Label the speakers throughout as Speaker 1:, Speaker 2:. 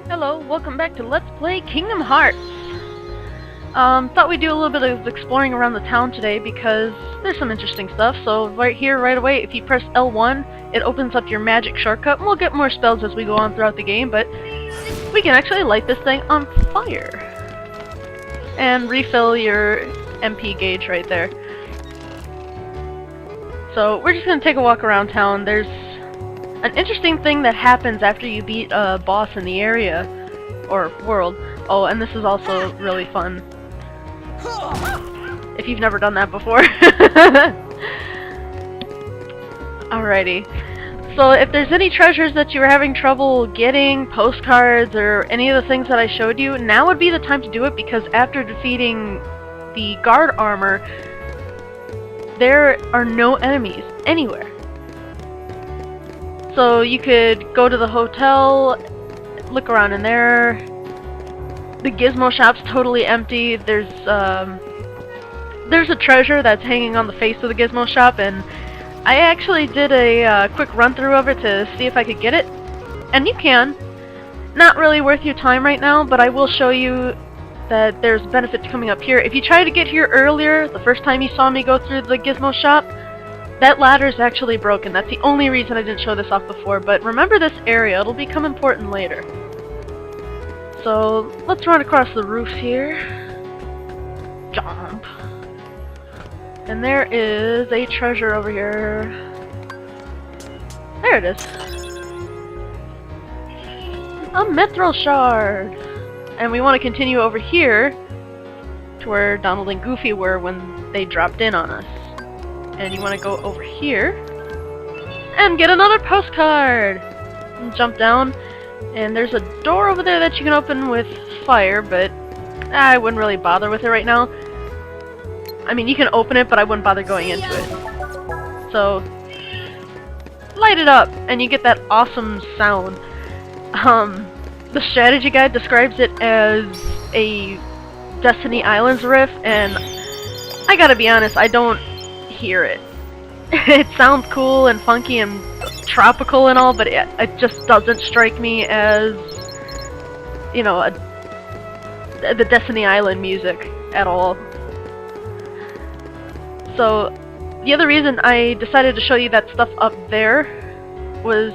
Speaker 1: Hello, welcome back to Let's Play Kingdom Hearts. Thought we'd do a little bit of exploring around the town today because there's some interesting stuff. So right here, right away, if you press L1, it opens up your magic shortcut. And we'll get more spells as we go on throughout the game, but we can actually light this thing on fire. And refill your MP gauge right there. So we're just going to take a walk around town. There's an interesting thing that happens after you beat a boss in the area, or world. Oh, and this is also really fun. If you've never done that before. Alrighty. So if there's any treasures that you were having trouble getting, postcards, or any of the things that I showed you, now would be the time to do it, because after defeating the guard armor, there are no enemies anywhere. So you could go to the hotel, look around in there. The gizmo shop's totally empty. There's a treasure that's hanging on the face of the gizmo shop, and I actually did a quick run through of it to see if I could get it. And you can. Not really worth your time right now, but I will show you that there's benefit to coming up here. If you try to get here earlier, the first time you saw me go through the gizmo shop, that ladder's actually broken. That's the only reason I didn't show this off before, but remember this area, it'll become important later. So, let's run across the roof here. Jump. And there is a treasure over here. There it is. A mithril shard! And we want to continue over here to where Donald and Goofy were when they dropped in on us. And you want to go over here and get another postcard! And jump down, and there's a door over there that you can open with fire, but I wouldn't really bother with it right now. I mean, you can open it, but I wouldn't bother going into it. So, light it up, and you get that awesome sound. The strategy guide describes it as a Destiny Islands riff, and I gotta be honest, I don't hear it. It sounds cool and funky and tropical and all, but it just doesn't strike me as, you know, the Destiny Island music at all. So the other reason I decided to show you that stuff up there was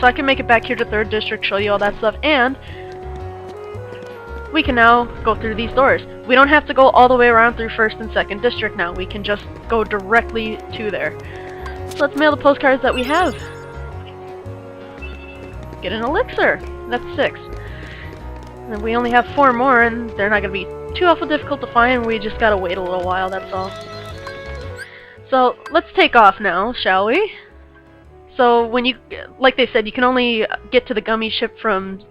Speaker 1: so I can make it back here to 3rd District, show you all that stuff, and we can now go through these doors. We don't have to go all the way around through 1st and 2nd District now. We can just go directly to there. So let's mail the postcards that we have. Get an elixir. That's 6. And we only have 4 more, and they're not going to be too awful difficult to find. We just gotta wait a little while, that's all. So let's take off now, shall we? So when you, like they said, you can only get to the gummy ship from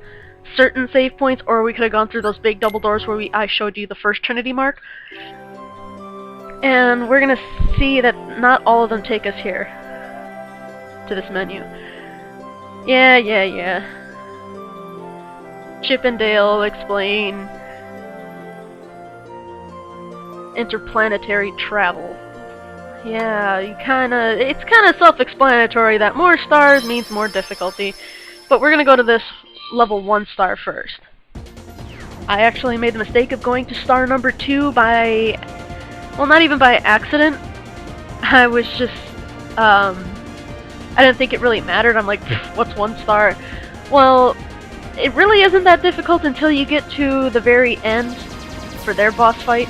Speaker 1: certain save points, or we could have gone through those big double doors where I showed you the first Trinity mark. And we're gonna see that not all of them take us here to this menu. Yeah. Chip and Dale explain interplanetary travel. Yeah, it's kinda self-explanatory that more stars means more difficulty. But we're gonna go to this level 1 star first. I actually made the mistake of going to star number 2 by, well, not even by accident. I was just, I didn't think it really mattered. I'm like, what's 1 star? Well, it really isn't that difficult until you get to the very end for their boss fight.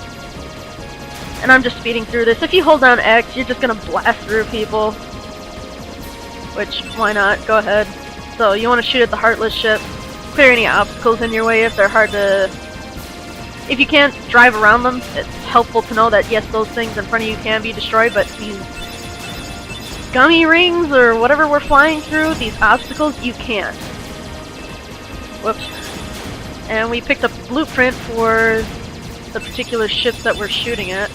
Speaker 1: And I'm just speeding through this. If you hold down X, you're just gonna blast through people. Which, why not? Go ahead. So you want to shoot at the Heartless ship, clear any obstacles in your way if they're hard to... If you can't drive around them, it's helpful to know that yes, those things in front of you can be destroyed, but these gummy rings or whatever we're flying through, these obstacles, you can't. Whoops. And we picked up a blueprint for the particular ships that we're shooting at.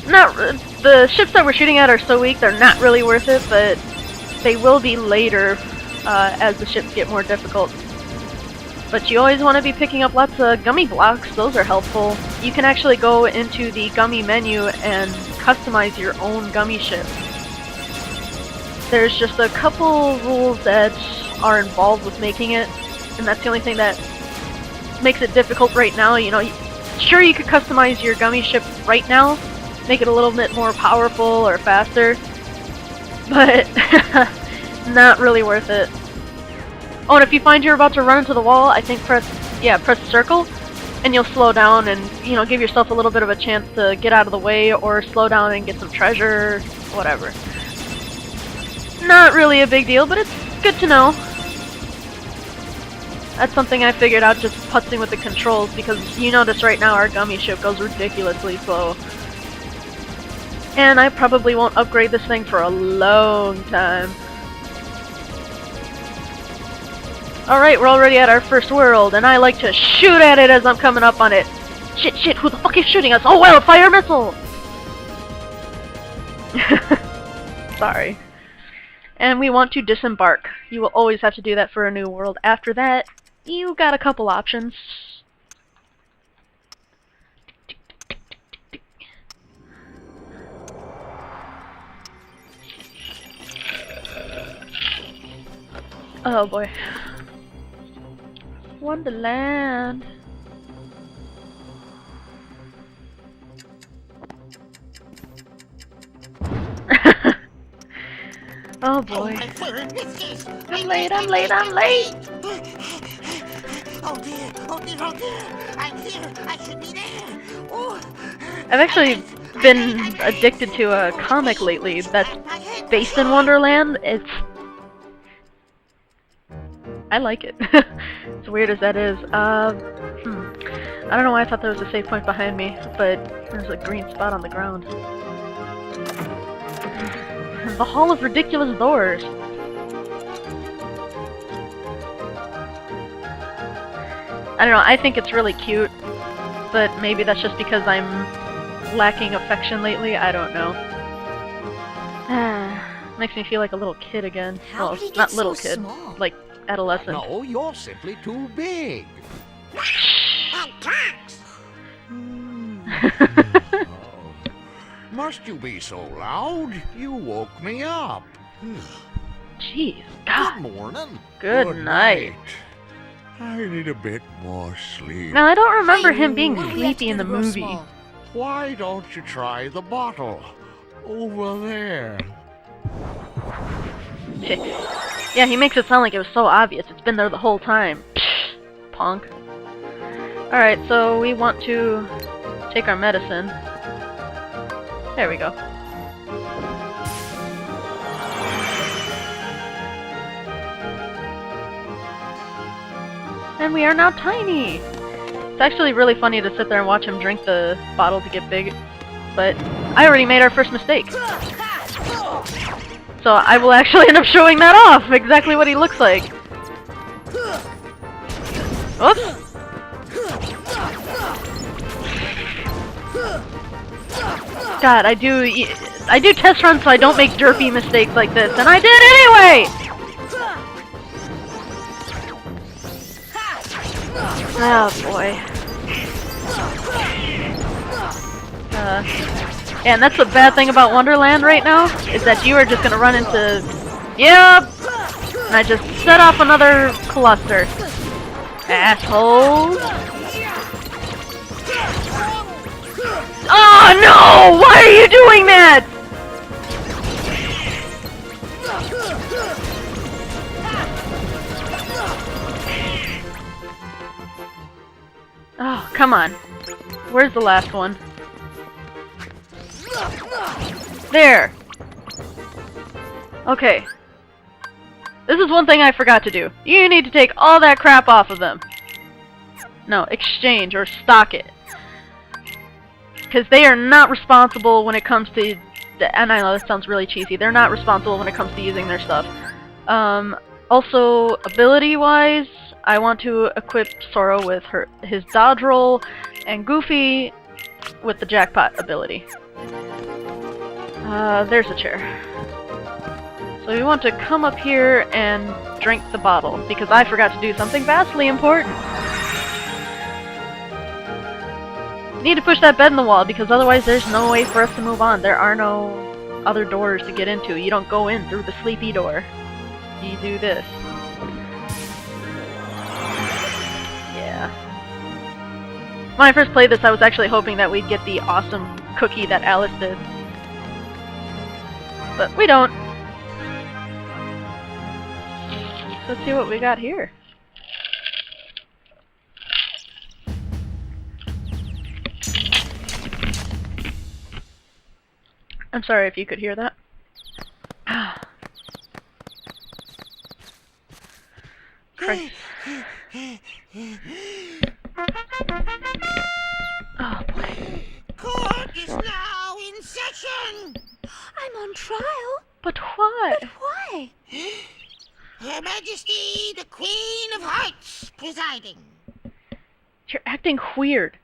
Speaker 1: The ships that we're shooting at are so weak, they're not really worth it, but they will be later as the ships get more difficult. But you always want to be picking up lots of gummy blocks, those are helpful. You can actually go into the gummy menu and customize your own gummy ship. There's just a couple rules that are involved with making it. and that's the only thing that makes it difficult right now. You know, sure, you could customize your gummy ship right now, make it a little bit more powerful or faster, but not really worth it. Oh, and if you find you're about to run into the wall, I think press circle, and you'll slow down and, you know, give yourself a little bit of a chance to get out of the way or slow down and get some treasure, whatever. Not really a big deal, but it's good to know. That's something I figured out just putzing with the controls, because you notice right now our gummy ship goes ridiculously slow. And I probably won't upgrade this thing for a long time. Alright, we're already at our first world, and I like to shoot at it as I'm coming up on it. Shit, who the fuck is shooting us? Oh wow, a fire missile! Sorry. And we want to disembark. You will always have to do that for a new world. After that, you got a couple options. Oh boy. Wonderland. Oh boy. I'm late.
Speaker 2: Oh dear. I'm here. I should be there. Oh.
Speaker 1: I've actually been addicted to a comic lately that's based in Wonderland. I like it. As weird as that is. I don't know why I thought there was a save point behind me, but there's a green spot on the ground. The Hall of Ridiculous Doors. I don't know, I think it's really cute, but maybe that's just because I'm lacking affection lately, I don't know. Makes me feel like a little kid again. Well, not little kid, like adolescent.
Speaker 3: No, you're simply too big. Must you be so loud? You woke me up.
Speaker 1: Jeez, God.
Speaker 3: Good morning.
Speaker 1: Good night.
Speaker 3: I need a bit more sleep.
Speaker 1: Now, I don't remember him being sleepy in the movie.
Speaker 3: Why don't you try the bottle? Over there.
Speaker 1: Yeah, he makes it sound like it was so obvious. It's been there the whole time. Psh, punk. Alright, so we want to take our medicine. There we go. And we are now tiny! It's actually really funny to sit there and watch him drink the bottle to get big, but I already made our first mistake. So I will actually end up showing that off! Exactly what he looks like. Oops! God, I do test runs so I don't make derpy mistakes like this, and I did anyway! Oh boy. And that's the bad thing about Wonderland right now, is that you are just gonna run into... Yep! And I just set off another cluster. Assholes! Oh no! Why are you doing that? Oh, come on. Where's the last one? There! Okay. This is one thing I forgot to do. You need to take all that crap off of them. No, exchange or stock it. Because they are not responsible when it comes to... And I know this sounds really cheesy. They're not responsible when it comes to using their stuff. Also, ability-wise, I want to equip Sora with his dodge roll, and Goofy with the jackpot ability. There's a chair. So we want to come up here and drink the bottle, because I forgot to do something vastly important. Need to push that bed in the wall, because otherwise there's no way for us to move on. There are no other doors to get into. You don't go in through the sleepy door. You do this. Yeah. When I first played this, I was actually hoping that we'd get the awesome cookie that Alice did. But we don't. Let's see what we got here. I'm sorry if you could hear that. Christ. Oh boy.
Speaker 2: Court is now in session.
Speaker 4: I'm on trial.
Speaker 1: But why?
Speaker 4: But why?
Speaker 2: Her Majesty, the Queen of Hearts, presiding.
Speaker 1: You're acting weird.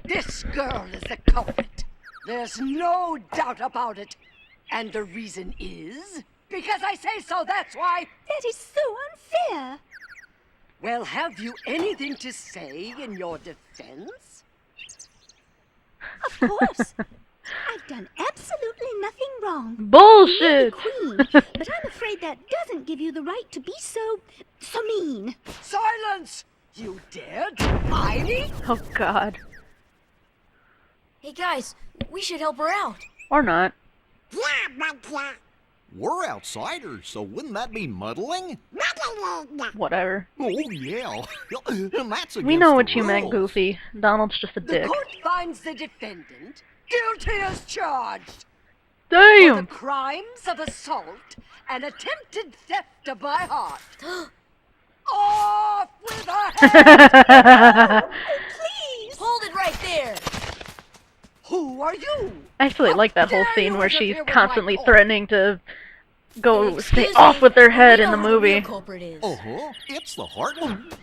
Speaker 5: This girl is the culprit. There's no doubt about it. And the reason is because I say so, that's why.
Speaker 4: That is so unfair.
Speaker 5: Well, have you anything to say in your defense?
Speaker 4: Of course. I've done absolutely nothing wrong.
Speaker 1: Bullshit!
Speaker 4: You're the queen, but I'm afraid that doesn't give you the right to be so mean.
Speaker 5: Silence! You dare defy me?
Speaker 1: Oh god.
Speaker 6: Hey guys, we should help her out.
Speaker 1: Or not.
Speaker 2: Blah, blah, blah.
Speaker 7: We're outsiders, so wouldn't that be muddling?
Speaker 2: Blah, blah, blah, blah.
Speaker 1: Whatever.
Speaker 7: Oh, yeah. And that's
Speaker 1: We know what
Speaker 7: against
Speaker 1: you
Speaker 7: the
Speaker 1: meant,
Speaker 7: rules.
Speaker 1: Goofy. Donald's just a
Speaker 5: The
Speaker 1: dick.
Speaker 5: court finds the defendant guilty as charged for
Speaker 1: Damn!
Speaker 5: the crimes of assault and attempted theft of my heart. Off with her head!
Speaker 4: Please.
Speaker 6: Hold it right there.
Speaker 5: Who are you?
Speaker 1: I actually like that whole
Speaker 5: dare
Speaker 1: scene
Speaker 5: you
Speaker 1: where she's
Speaker 5: interfere with
Speaker 1: constantly
Speaker 5: my court?
Speaker 1: threatening to go stay
Speaker 6: Excuse
Speaker 1: off
Speaker 6: me,
Speaker 1: with their
Speaker 6: but
Speaker 1: head
Speaker 6: we
Speaker 1: in the
Speaker 6: know who the real
Speaker 1: movie.
Speaker 6: culprit is.
Speaker 7: Uh-huh. It's the Heartland.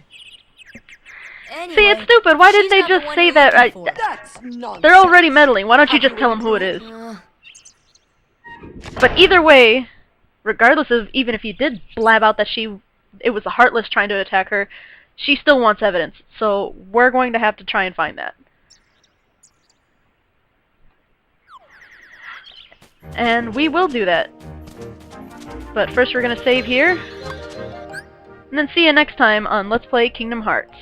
Speaker 6: Anyway,
Speaker 1: See, it's stupid. Why didn't
Speaker 6: she's
Speaker 1: they
Speaker 6: not the
Speaker 1: just
Speaker 6: one
Speaker 1: say
Speaker 6: you're
Speaker 1: that?
Speaker 6: looking for.
Speaker 5: That's nonsense.
Speaker 1: They're already meddling. Why don't you just tell them who it is? But either way, regardless of even if you did blab out that it was the Heartless trying to attack her, she still wants evidence. So we're going to have to try and find that. And we will do that. But first we're going to save here. And then see you next time on Let's Play Kingdom Hearts.